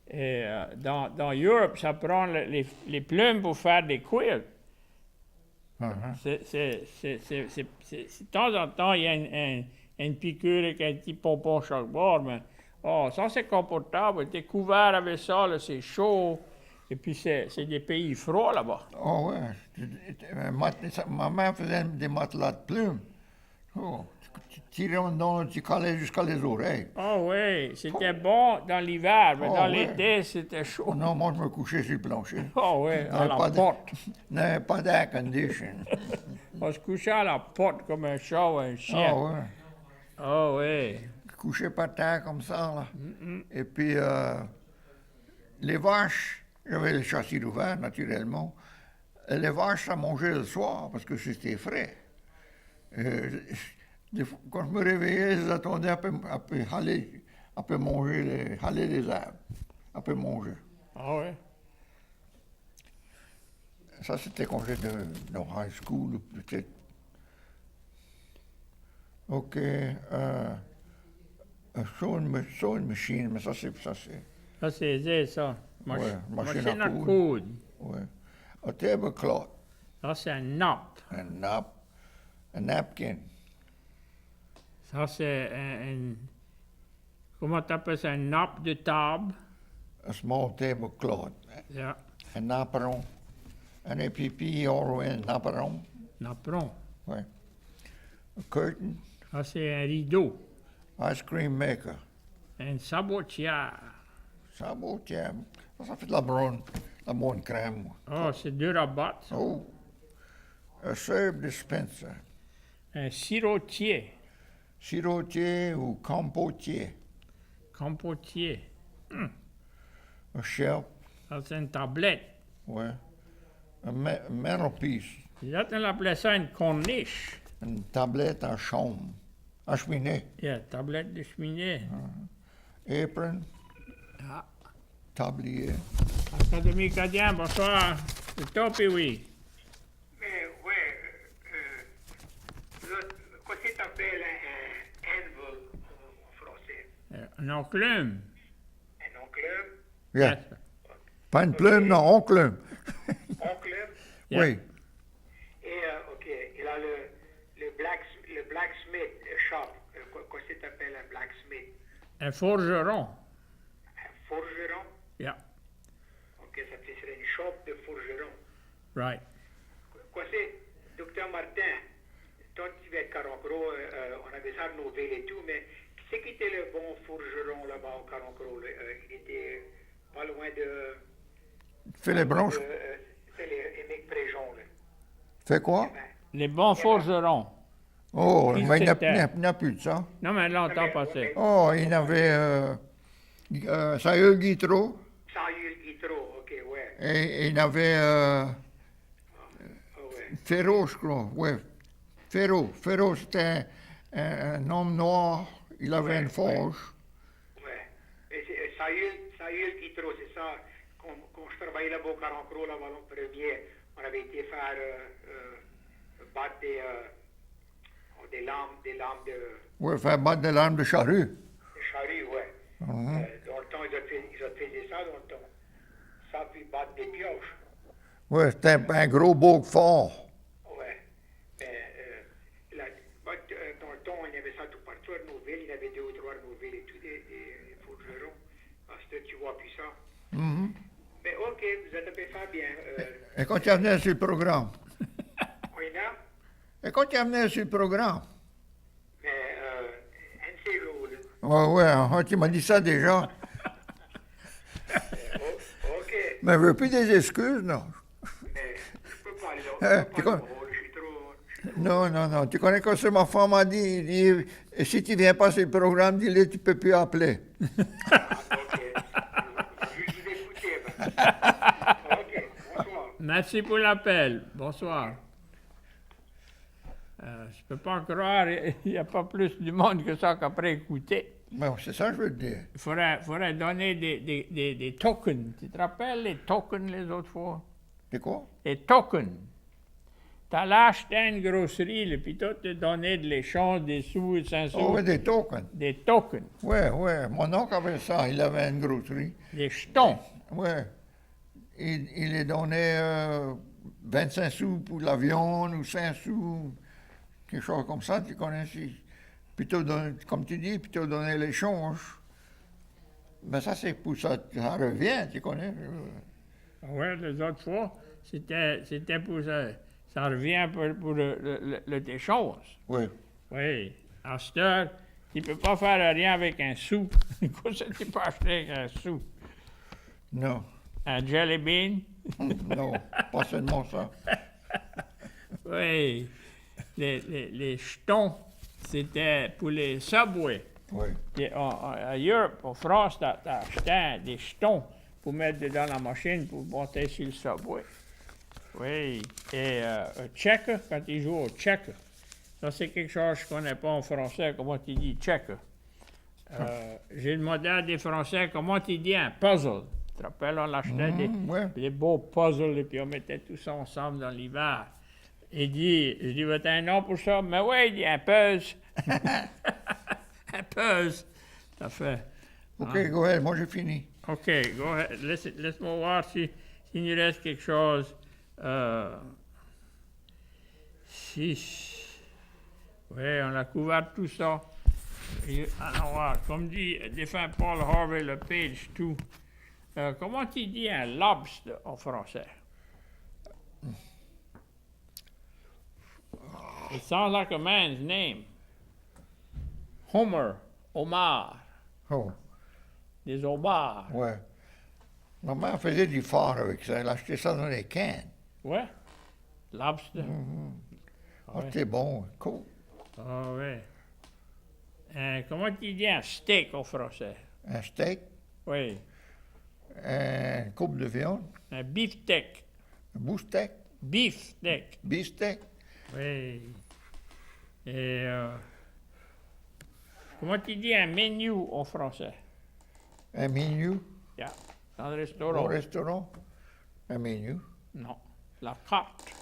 Et dans Europe, ça prend les plumes pour faire des quilts. De temps en temps, il y a une piqûre avec un petit pompon chaque bord, mais ça c'est confortable. Tu es couvert avec ça, là, c'est chaud. Et puis c'est des pays froids là-bas. Ah ouais. Ma mère faisait des matelas de plumes. Oh, tu tirais en dedans, tu collais jusqu'à les oreilles. Ah oui, c'était bon dans l'hiver, mais Oh, dans ouais. l'été, c'était chaud. Non, moi je me couchais sur le plancher. Ah oui, à la pas de- porte. Il n'y avait pas d'air condition. On se couchait à la porte comme un chat ou un chien. Ah ouais. Ah oui. Couché par terre comme ça, là. Et puis, les vaches, j'avais le châssis ouvert, naturellement. Et les vaches, ça mangeait le soir parce que c'était frais. Des fois, quand je me réveillais, ils attendaient à peu manger, haler les herbes, à peu manger. Ah oui. Ça, c'était quand j'étais dans high school, ou peut-être. OK. Sewing machine, mais ça, c'est. Ça, c'est ça. Ouais, Machine à coudre. Ouais. A tablecloth, Ça, c'est un nappe. a napkin. Ça, c'est un comment t'appelles ça? Un nappe de table. A small tablecloth, Yeah. un apron, un APP, un apron, Napperon. ouais. A curtain, Ça, c'est un rideau. ice cream maker, Une sabotière. sabotière, ça fait de la bonne crème. Oh, c'est dur à battre, ça. Oh, a syrup dispenser, Un sirotier. sirotier ou compotier, Compotier. a shelf, Ça, c'est une tablette. ouais. A mantelpiece, Là, on appelait ça une corniche. une tablette à chambre, à cheminée, Yeah, tablette de cheminée. apron, Ah. tablier. Académie Cadien, bonsoir. C'est toi, puis oui. Mais ouais, qu'est-ce que tu appelles un anvil en français? Un enclume. Un enclume? Yeah. Yes. Pas une plume, non, enclume. Enclume? Yeah. Oui. Et, OK, il a le blacksmith shop. Qu'est-ce que tu appelles un blacksmith? Un forgeron. Un forgeron? Yeah, OK, ça serait une shop de forgeron. right. Qu'est-ce docteur Martin, toi, tu vas être Caroncro, on avait ça renouvelé et tout, mais c'est qui était le bon forgeron là-bas au Caroncro? Il était pas loin de... Philippe Bronche. Émile Préjon, là. Fait quoi? Les bons forgerons. Oh, Qui mais il c'était? n'y a plus de ça. Non, mais longtemps mais- passé. Oh, il y avait Saül Guitreau Saül Guitreau, ok, ouais. et il y avait Ah, ouais. Ferro, je crois. Ouais. Ferro, c'était un homme noir. Il avait Ouais, une forge. Ouais. Et Saül Guitreau, c'est ça. Quand je travaillais là-bas au Caroncro, là, Vallon Premier, on avait été faire battre des lames de Ouais, faire battre des larmes de charrue. charrue, ouais. Mhm. Dans le temps, ils ont fait ça dans le temps. Ça, puis battre des pioches. Ouais, c'était un gros beau fort. Ouais. Mais dans le temps, il y avait ça tout partout à Nouvelle. Il y avait 2 ou 3 Nouvelles et tout, des forgerons. Parce que tu vois plus ça. Mhm. Mais ok, vous êtes fait faire bien. Et quand tu venais sur le programme? On est là. Et quand tu venais sur le programme? Mais un de ces jours, là. Ouais, tu m'as dit ça déjà. Ok. Mais je veux plus des excuses, non. Mais je peux pas aller là. Hein, Je tu peux pas con- aller là. Je suis trop... Non. Tu connais quand c'est ma femme m'a dit, il dit, si tu viens pas sur le programme, dis-le, tu peux plus appeler. Ok. Je vais écouter. Ben. Ok. Bonsoir. Merci pour l'appel. Bonsoir. Je peux pas croire, il n'y a pas plus du monde que ça qu'après écouter. Mais c'est ça que je veux te dire. Il faudrait donner des tokens. Tu te rappelles les tokens les autres fois? C'est quoi? Les tokens. T'allais acheter une grosserie, là, puis toi, te donnais de l'échange, des sous et 5 sous. Oh, ouais, des tokens. Des tokens. Ouais. Mon oncle avait ça. Il avait une grosserie. Des jetons. Ouais. Il les donnait 25 sous pour la viande ou 5 sous, quelque chose comme ça, tu connais. Puis comme tu dis, puis tu donné l'échange. Ben ça, c'est pour ça, ça revient, tu connais. Oui, les autres fois, c'était pour ça. Ça revient pour le échange. Oui. Oui. À cette heure, tu ne peux pas faire rien avec un sou. Qu'est-ce que tu peux acheter avec un sou? Non. Un jelly bean? Non, pas seulement ça. Oui. Les jetons, c'était pour les subways. Oui. Et en Europe, en France, t'as acheté des jetons pour mettre dans la machine pour monter sur le subway. Oui. Et checker, quand ils jouent au checker, ça c'est quelque chose que je ne connais pas en français, comment tu dis checker. J'ai demandé à des Français comment tu dis un puzzle. Tu te rappelles, on achetait ouais. des beaux puzzles et puis on mettait tout ça ensemble dans l'hiver. Je dis, t'as un nom pour ça? Mais oui, il dit un puzzle. Un puzzle. T'as fait. OK, go ahead, moi j'ai fini. OK, go ahead. Laisse-moi voir s'il nous reste quelque chose. Oui, on a couvert tout ça. Alors, voir, comme dit défunt Paul Harvey, le page 2. Comment tu dis un lobster en français? It sounds like a man's name. Homer, Omar, Oh, des homards. ouais. Ma mère faisait du phare avec ça. Elle achetait ça dans les cannes. Ouais, lobster. Oh, c'était bon, cool. Ah ouais. Comment tu dis un steak en français? Un steak, Oui, un coupe de viande, un beefsteak. un beefsteak, Beefsteak. beefsteak, Oui. Et comment tu dis un menu en français? un menu Yeah. Dans le au restaurant. restaurant, un menu, Non. La carte.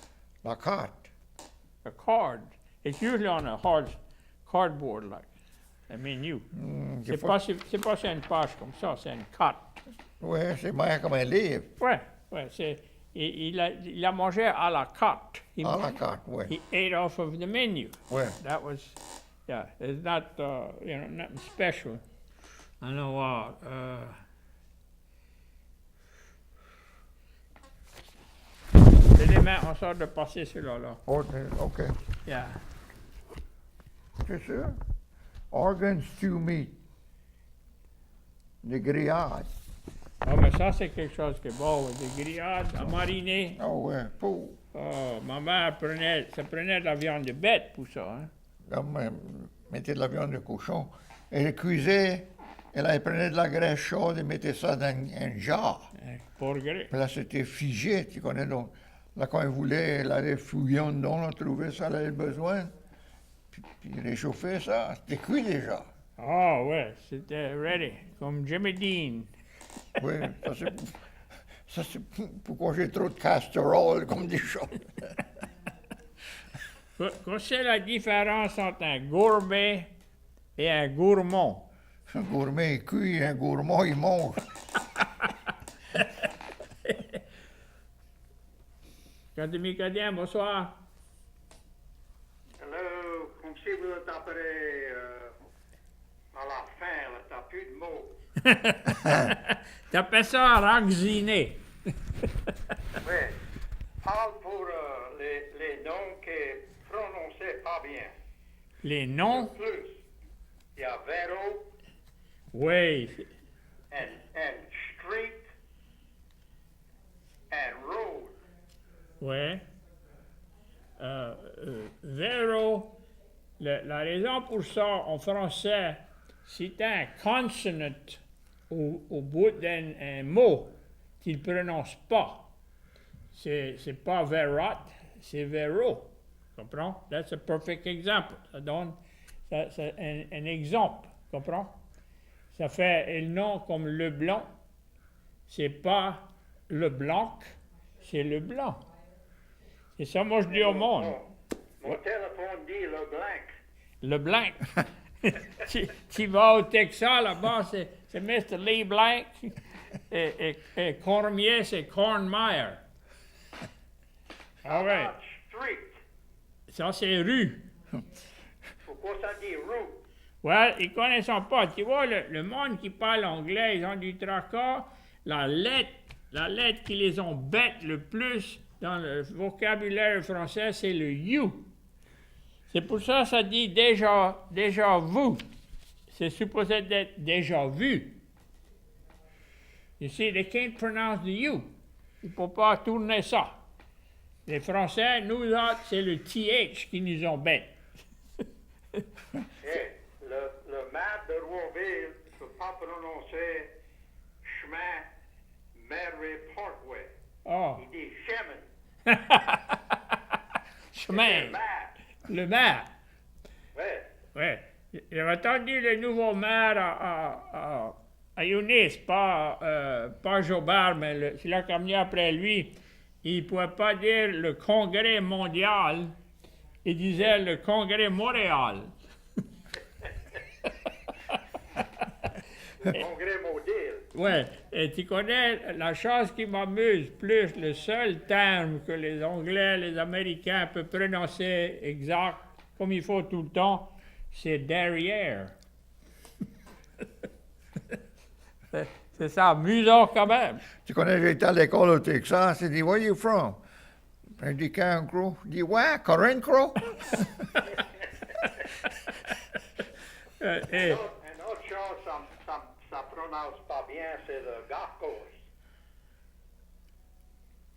la carte. A card. It's usually on a hard cardboard like a menu. Des C'est fois- pas sur une page comme ça, c'est une carte. Ouais, c'est bien comme un livre. Ouais, c'est. Il a mangé à la carte. À la carte, ouais. He ate off of the menu. Ouais. That was, yeah, it's not, nothing special. I know what, C'est les mains, on sort de passer celui-là. Là. Oh, OK. Yeah. C'est ça. Organ stew meat. Des grillades. Ah, mais ça, c'est quelque chose qui est bon. Des grillades à mariner. Ah ouais, pour. Oh, ma mère ça prenait de la viande de bête pour ça. Hein? Là, mettait de la viande de cochon. Elle cuisait, elle prenait de la graisse chaude et mettait ça dans un jar. Pour gré. Puis là, c'était figé, tu connais. Donc, là, quand elle voulait, elle allait fouiller en dedans, elle trouvait ça, elle avait besoin. Puis réchauffait ça. C'était cuit déjà. Ah, ouais, c'était ready. Comme Jimmy Dean. Oui, ça c'est pourquoi j'ai trop de casserole, comme des choses. Qu'est-ce que la différence entre un gourmet et un gourmand? Un gourmet il cuit, un gourmand il mange. Cantemicadien, bonsoir. Hello, comme si vous êtes après à la fin, là, t'as plus de mots. T'appelles ça raxiner. Oui. Parle pour les noms que prononçaient pas bien. Les noms? Plus, il y a Vero Oui. and Street and Road. Oui. Vero, la raison pour ça, en français, c'est un consonant au bout d'un mot qu'il ne prononce pas. C'est pas verot, c'est vero. Comprends? That's a perfect example. Ça donne un exemple. Comprends? Ça fait le nom comme le blanc. C'est pas le blanc, c'est le blanc. C'est ça, moi, je dis au monde. Mon téléphone dit le blanc. Le blanc. tu vas au Texas, là-bas, c'est Mr. Lee Blank. Et Cormier, c'est Cornmeyer. Ah ouais. Street. Ça, c'est rue. Pourquoi ça dit route? Ouais, ils connaissent pas. Tu vois, le monde qui parle anglais, ils ont du tracas. La lettre qui les embête le plus dans le vocabulaire français, c'est le you. C'est pour ça que ça dit déjà vu. C'est supposé d'être déjà vu. You see, they can't pronounce the you. Ils ne peuvent pas tourner ça. Les Français, nous autres, c'est le TH qui nous embête. Le maire de Rouville ne peut pas prononcer chemin Mary Parkway. Oh. Il dit chemin. Chemin. Le maire. Le maire. Ouais. Oui. J'avais entendu le nouveau maire à Eunice, pas Jobard, mais celui qui a venu après lui. Il ne pouvait pas dire le Congrès mondial, il disait le Congrès Montréal. Le congrès modèle. Oui, et tu connais la chose qui m'amuse plus, le seul terme que les Anglais, les Américains peuvent prononcer exact, comme il faut tout le temps, c'est derrière. C'est ça, amusant quand même. Tu connais, j'étais à l'école au Texas, il dit, where you from? Je dis, Cancro. Il dit, ouais, Corinthro? Et, Un autre chose, ça prononce pas bien, c'est le Garcos.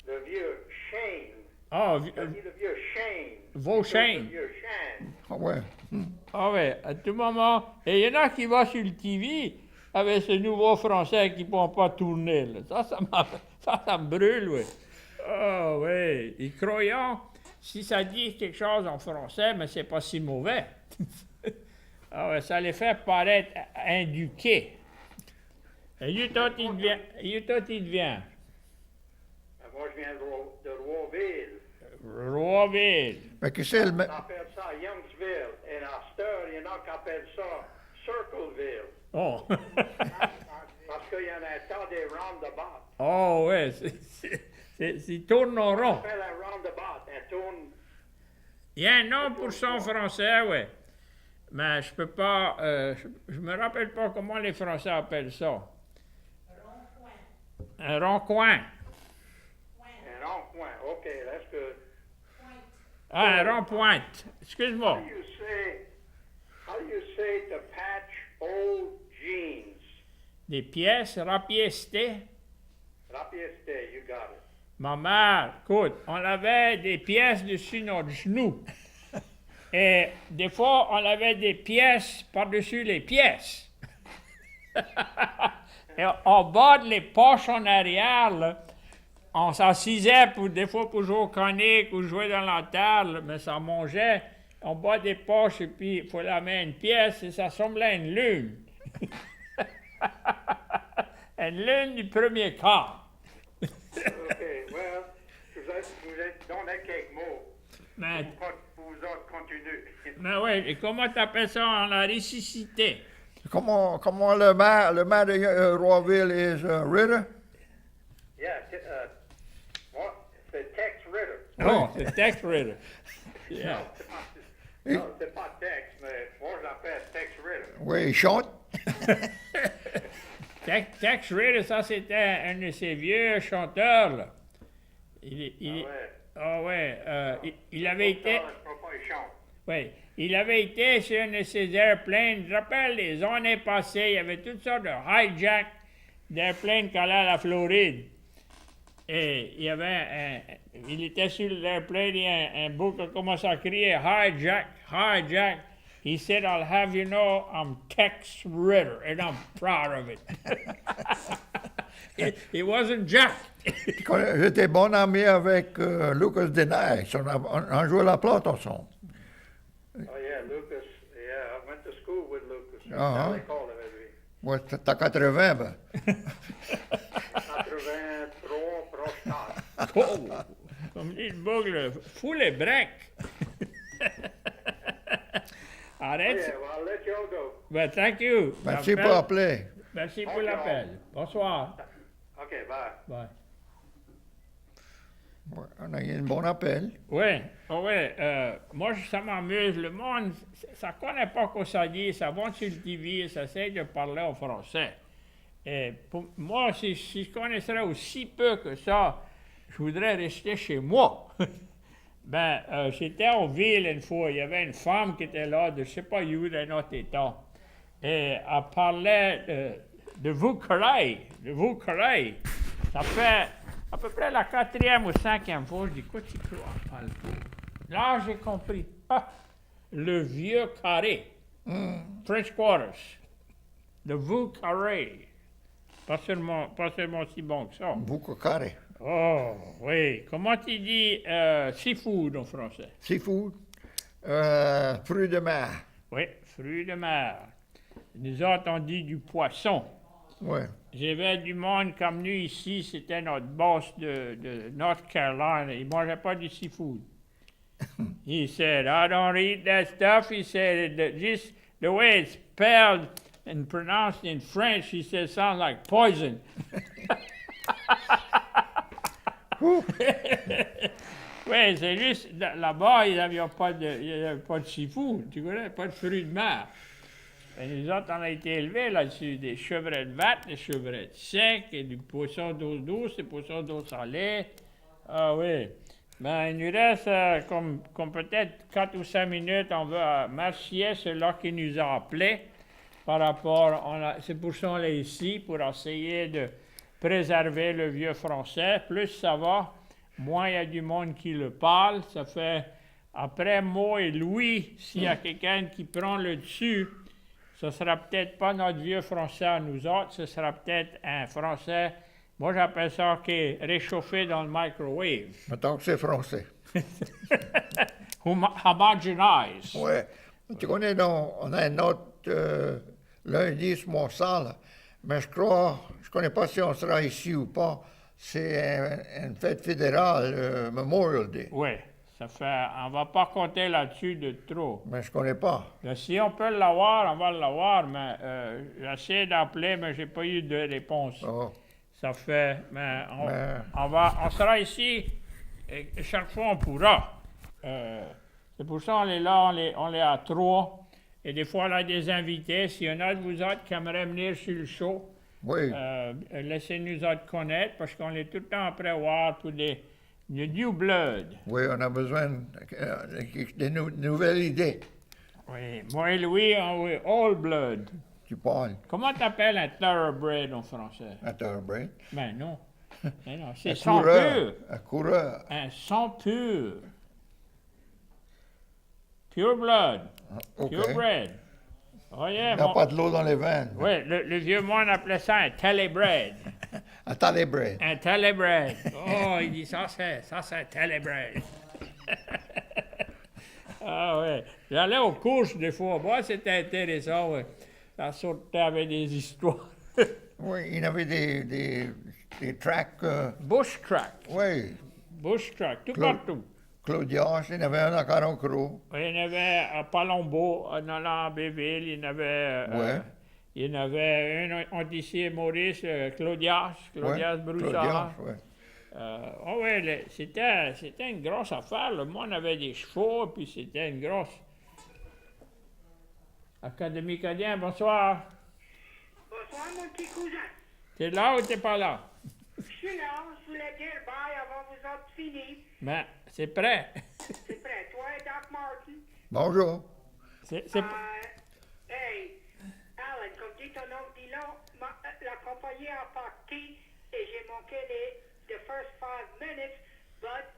Le vieux Shane. oh, Ça dit le vieux Shane. Vos Shane. Le vieux Shane. Ah ouais. ah ouais, à tout moment. Et il y en a qui vont sur le TV avec ce nouveau français qui ne pourront pas tourner. Là. Ça me brûle, oui. Ah oui, et croyant, si ça dit quelque chose en français, mais c'est pas si mauvais. ah ouais, ça les fait paraître induqués. Et Utah, il devient. Moi, je viens de Rouville. Rouville. Mais qui c'est le... On appelle ça Youngsville. Et à cette heure, il y en a qui appellent ça Circleville. Oh. Parce qu'il y en a un tas des roundabouts. oh ouais, c'est tourne en On rond. appelle un roundabout. Elle tourne. Il y a un nom pour ça en français, oui. Mais je peux pas. Je me rappelle pas comment les Français appellent ça. Un rond-coin. Un rond-coin. rond-point. Okay, that's good. Ah, un rond-pointe. Excuse-moi. How do you say to patch old jeans? Des pièces, rapiécées. Rapieste, you got it. Ma mère, écoute, on avait des pièces dessus notre genou. Et des fois, on avait des pièces par-dessus les pièces. Et en bas de les poches en arrière, là, on s'assisait des fois pour jouer au conique ou jouer dans la terre, là, mais ça mangeait en bas des poches et puis il fallait mettre une pièce et ça ressemblait à une lune. Une lune du premier quart. Okay, well, vous êtes donné quelques mots. Mais, Vous autres continuez. mais oui, et comment t'appelles ça? On l'a ressuscité. Comment le maire de Roiville is Ritter? Yeah, what? C'est Tex Ritter. Oh, c'est Tex Ritter. Yeah. Non, c'est pas Tex, mais moi je l'appelle Tex Ritter. Oui, il chante. Tex Ritter, ça c'était un de ces vieux chanteurs, là. Il avait été... Je peux pas y chanter. Oui, il avait été sur un de ces airplanes. Je me rappelle, les années passées, il y avait toutes sortes de hijack d'airplanes qui allaient à la Floride. Et il était sur l'airplane et un bout qui a commencé à crier hijack, hijack. He said, I'll have you know, I'm Tex Ritter, and I'm proud of it. It wasn't Jack. J'étais bon ami avec Lucas Denay. On jouait la plate ensemble. Oh yeah, Lucas. Yeah, I went to school with Lucas. Uh-huh. That's how they call him, lui. Ouais, t'as 80, ben. 83 prostate. Oh, comme dit le bougle, fous les breaks. Arrête. Yeah, well, I'll let you all go. Ben, thank you. Merci pour appeler. Merci pour l'appel. Bonsoir. Okay, bye. Bye. Ouais, on a eu un bon appel. Oui, moi, ça m'amuse. Le monde, ça ne connaît pas quoi ça dit. Ça va sur le TV et ça essaie de parler en français. Et pour moi, si je connaissais aussi peu que ça, je voudrais rester chez moi. J'étais en ville une fois. Il y avait une femme qui était là, de je ne sais pas où, d'un autre état. Et elle parlait de vous Corée. Ça fait à peu près la 4e ou 5e fois. Je dis, quoi tu crois? Parle pas. Là, j'ai compris. Ah, le vieux carré. French Quarters. De vous Carré. Pas seulement si bon que ça. Beaucoup carré. Oh, oui. Comment tu dis seafood en français? Seafood. Fruits de mer. Oui, fruits de mer. Nous autres, on dit du poisson. Ouais. J'avais du monde comme nous ici, c'était notre boss de North Carolina. Il ne mangeait pas du seafood. He said, I don't eat that stuff. He said, just the way it's spelled and pronounced in French, he said, sounds like poison. Oui, c'est juste, là-bas, il n'y avait pas de seafood, tu connais, pas de fruits de mer. Et nous autres, on a été élevés là-dessus, des chevrettes vertes, des chevrettes secs, et du poisson d'eau douce, des poissons d'eau salée. Ah oui. Ben, il nous reste comme peut-être 4 ou 5 minutes, on veut remercier ceux-là qui nous ont appelés par rapport, c'est pour ça qu'on est ici, pour essayer de préserver le vieux français. Plus ça va, moins il y a du monde qui le parle. Ça fait, après moi et Louis, s'il y a quelqu'un qui prend le dessus, ce sera peut-être pas notre vieux français à nous autres, ce sera peut-être un français, moi j'appelle ça qui est réchauffé dans le microwave. Mettons que c'est français. Homogenized. Ouais. Tu connais, on a un autre lundi sur Mont-Saint, là. Mais je connais pas si on sera ici ou pas. C'est une fête fédérale, Memorial Day. Oui, ça fait, on va pas compter là-dessus de trop. Mais je connais pas. Ben, si on peut l'avoir, on va l'avoir, mais j'ai essayé d'appeler, mais j'ai pas eu de réponse. Oh. Ça fait, mais on sera ici et chaque fois on pourra. C'est pour ça qu'on est là, on est à 3. Et des fois, on a des invités. S'il y en a de vous autres qui aimeraient venir sur le show, Oui. laissez-nous autres connaître parce qu'on est tout le temps à prévoir pour des The new blood. Oui, on a besoin de nouvelles idées. Oui, moi et Louis, on veut all blood. Tu parles Comment t'appelles un thoroughbred en français? à Thoroughbred. Ben non. Ben non, c'est Un sang coureur. pur. Un coureur. Un sang pur. Pure blood. OK. Purebred. Oh yeah, Il n'y a mon- pas de l'eau dans les veines. Oui, le vieux monde appelait ça un telebred. À Thoroughbred. Un telebred. Oh, il dit ça c'est un telebred. Ah ouais. J'allais aux courses des fois. Moi, c'était intéressant. Ouais. Ça sortait avec des histoires. Oui, il y avait des tracks. Bush track. Oui, Bush track, tout Claude. partout. Claudias, il y en avait un à Caron-Croix. Il y en avait à Palombo, en allant à Béville, il y en avait, Ouais. il y en avait un ici, Maurice, Claudias Broussard. Claudias, oui. C'était une grosse affaire. Le monde avait des chevaux, puis c'était une grosse. Académie Cadien, bonsoir. Bonsoir, mon petit cousin. T'es là ou t'es pas là? Je suis là, je voulais dire bye avant vous autres fini. Ben, c'est prêt. C'est prêt. Toi et Doc Martin. Bonjour. C'est Hey, Alan, comme dit ton oncle Dillon, la compagnie a parti et j'ai manqué the first 5 minutes, but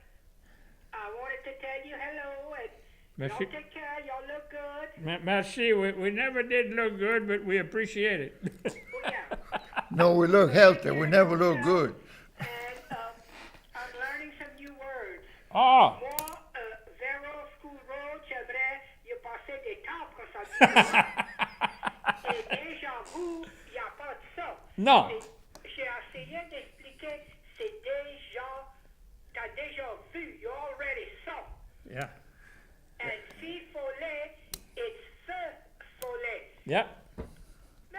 I wanted to tell you hello and Merci. y'all take care, y'all look good. Merci. We never did look good, but we appreciate it. Oh, yeah. No, we look healthy. We never look good. And I'm learning some new words. Ah! Moi, Vero School Road, j'aimerais y passer des temps pour ça. Et déjà, vous, il n'y a pas de ça. Non. Et j'ai essayé d'expliquer, c'est déjà, t'as déjà vu, you already saw. Yeah. And fille follet, it's feu follet. Yeah. Mais,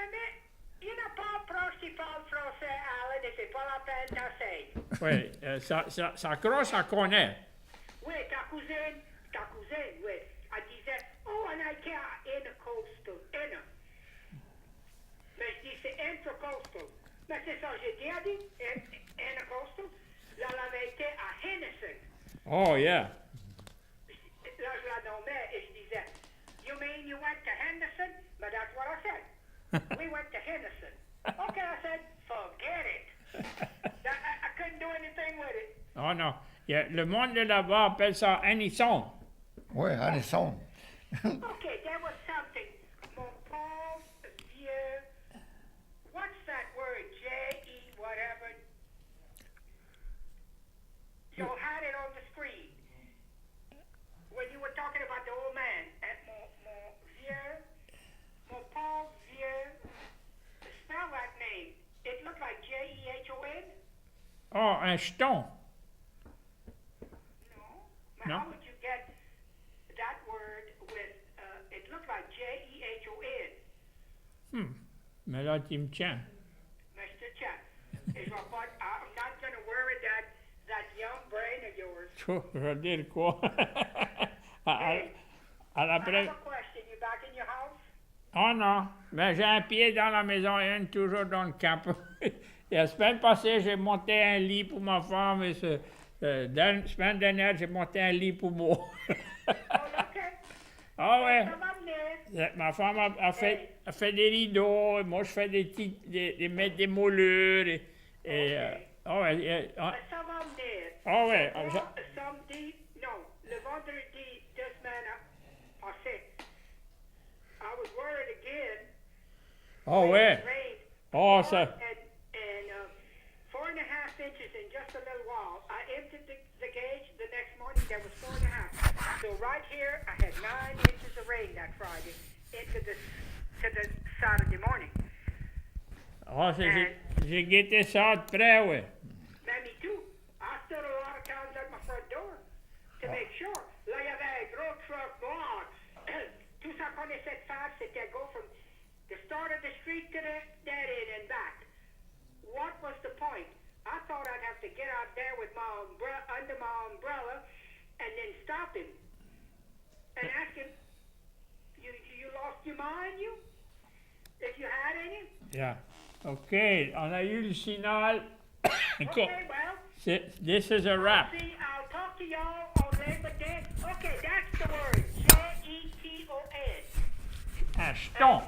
il n'y en a pas proche qui parle français, Alan, et c'est pas la peine d'essayer. Oui, ça croche à connaître. Oui, ta cousine, oui, elle disait, oh, on a été à intercoastal, mais je dis, c'est intercoastal. Mais c'est ça, j'ai dit, intercoastal. Là, elle avait été à Henderson. Oh, yeah. Là, je la nommais et je disais, you mean you went to Henderson? But that's what I said. We went to Henderson. Okay, I said, forget it. I couldn't do anything with it. Oh non. Le monde de là-bas appelle ça Anisson. Oui, Anisson. Okay, there was something. Mon pauvre vieux. What's that word? J-E whatever. You had it on the screen. When you were talking about the old man. Mon vieux. Mon pauvre vieux. Spell that name. It looked like J-E-H-O-N. Oh, un jeton. No. But No. how would you get that word with, it looked like J-E-H-O-N. Mais là, tu me tiens. Mr. Chan, I'm not going to worry that young brain of yours. Je vais dire quoi? Hey, à I l'après. have a question. You back in your house? Oh non. Mais j'ai un pied dans la maison et un toujours dans le cap. Et la semaine passée, j'ai monté un lit pour ma femme. Et la semaine dernière, j'ai monté un lit pour moi. Oh, okay. Ah ouais. Ça va venir. Ma femme a fait des rideaux, et moi je fais mettre des moulures. Mais ça va venir. Ah ouais. Moi, samedi, non, le vendredi 2 semaines passées, I was worried again. Oh ouais. Rain. Oh ça. And 4.5 inches in just a little while. I emptied the gauge the next morning, there was 4.5. So right here, I had 9 inches of rain that Friday into the Saturday morning. Oh, j'ai guetté ça de près, ouais. Mais me too. I stood a lot of times at my front door to make sure. Là, il y avait un gros truck noir. Tout ça qu'on essaie de faire, c'était go from the start of the street to the dead end and back. What was the point? I thought I'd have to get out there with my under my umbrella and then stop him and ask him, you lost your mind, you? If you had any? Yeah. OK, on a eu le signal. Okay, well, This is a wrap. See, I'll talk to y'all on Labor Day. Okay, that's the word. J-E-T-O-N. Ston.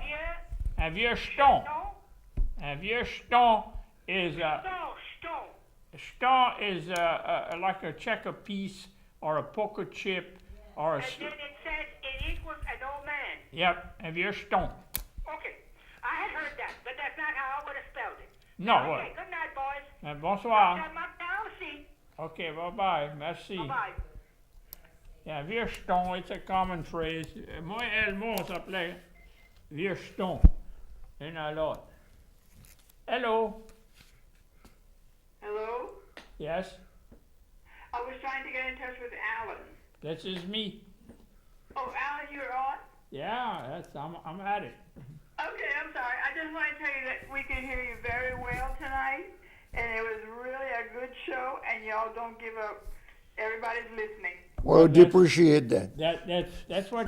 Avieston. No? Avieston is No, stone. Ston is like a checker piece or a poker chip or a. And then it says it equals an old man. Yep, Avieston. Okay, I had heard that, but that's not how I would have spelled it. No, Okay, what? good night, boys. Bonsoir. Come up now, see. Okay, bye-bye. Merci. Bye-bye. Yeah, Vieuxton, it's a common phrase. Moi, Elmont s'appelait Vieuxton. In a lot. Hello. Hello? Yes, I was trying to get in touch with Alan. this is me. Oh, Alan, you're on? Yeah, I'm at it. Okay, I'm sorry. I just want to tell you that we can hear you very well tonight, and it was really a good show, and y'all don't give up. Everybody's listening. Well, depreciate that. That's what